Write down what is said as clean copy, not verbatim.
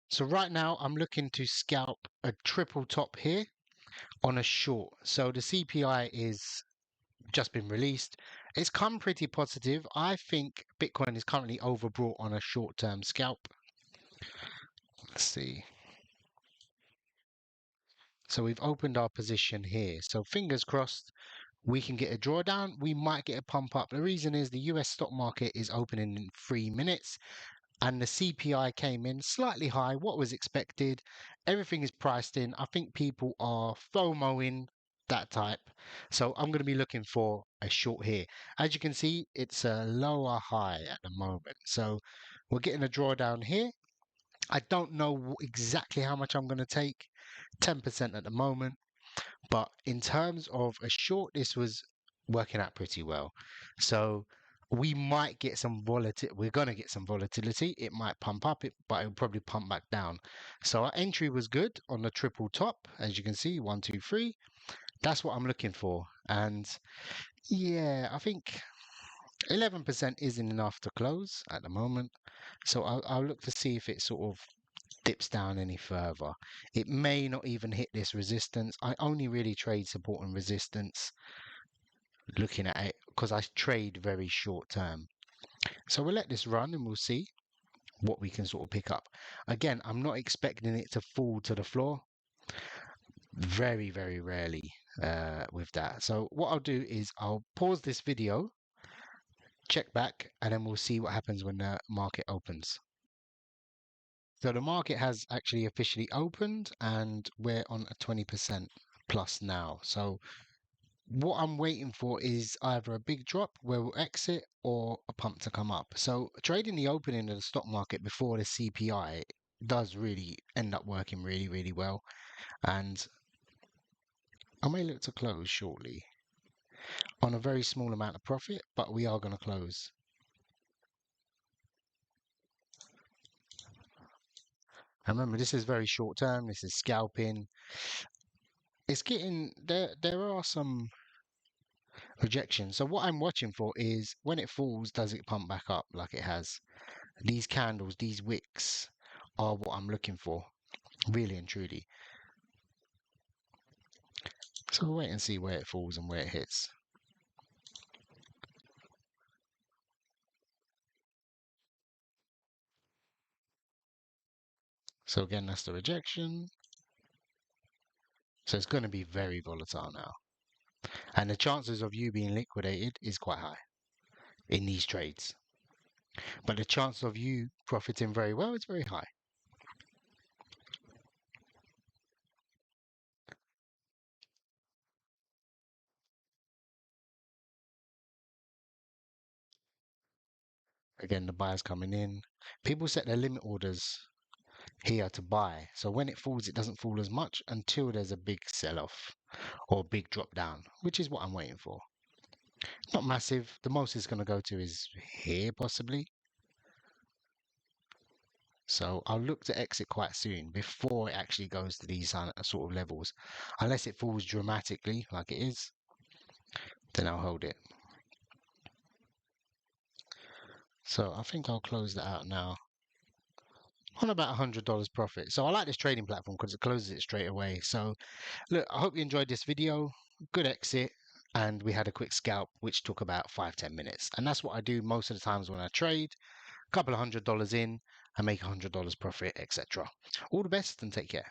So right now I'm looking to scalp a triple top here on a short. So the CPI is just been released. It's come pretty positive. I think Bitcoin is currently overbought on a short-term scalp. Let's see. So we've opened our position here. So fingers crossed we can get a drawdown. We might get a pump up. The reason is the US stock market is opening in 3 minutes and the CPI came in slightly high, what was expected. Everything is priced in. I think people are FOMOing that type. So I'm going to be looking for a short here. As you can see, it's a lower high at the moment. So we're getting a drawdown here. I don't know exactly how much I'm going to take, 10% at the moment. But in terms of a short, this was working out pretty well. So we might get some volatility. We're going to get some volatility. It might pump up, but it'll probably pump back down. So our entry was good on the triple top, as you can see, 1, 2, 3. That's what I'm looking for. And yeah, I think 11% isn't enough to close at the moment. So I'll look to see if it sort of dips down any further. It may not even hit this resistance. I only really trade support and resistance looking at it because I trade very short term. So we'll let this run and we'll see what we can sort of pick up. Again, I'm not expecting it to fall to the floor. Very, very rarely with that. So what I'll do is I'll pause this video, check back, and then we'll see what happens when the market opens. So the market has actually officially opened and we're on a 20% plus now. So what I'm waiting for is either a big drop where we'll exit or a pump to come up. So trading the opening of the stock market before the CPI does really end up working really, really well. And I may look to close shortly on a very small amount of profit, but we are going to close. And remember, this is very short term. This is scalping. It's getting there. There are some rejection. So what I'm watching for is when it falls, does it pump back up like it has? These candles, these wicks are what I'm looking for, really and truly. So we'll wait and see where it falls and where it hits. So again, that's the rejection. So it's going to be very volatile now. And the chances of you being liquidated is quite high in these trades. But the chance of you profiting very well is very high. Again, the buyers coming in. People set their limit orders here to buy. So when it falls, it doesn't fall as much until there's a big sell-off or big drop down, which is what I'm waiting for. Not massive. The most it's going to go to is here, possibly. So I'll look to exit quite soon before it actually goes to these sort of levels. Unless it falls dramatically like it is, then I'll hold it. So I think I'll close that out now on about $100 profit. So I like this trading platform because it closes it straight away. So look, I hope you enjoyed this video. Good exit. And we had a quick scalp, which took about 5-10 minutes. And that's what I do most of the times when I trade. A couple of $100 in and make $100 profit, etc. All the best and take care.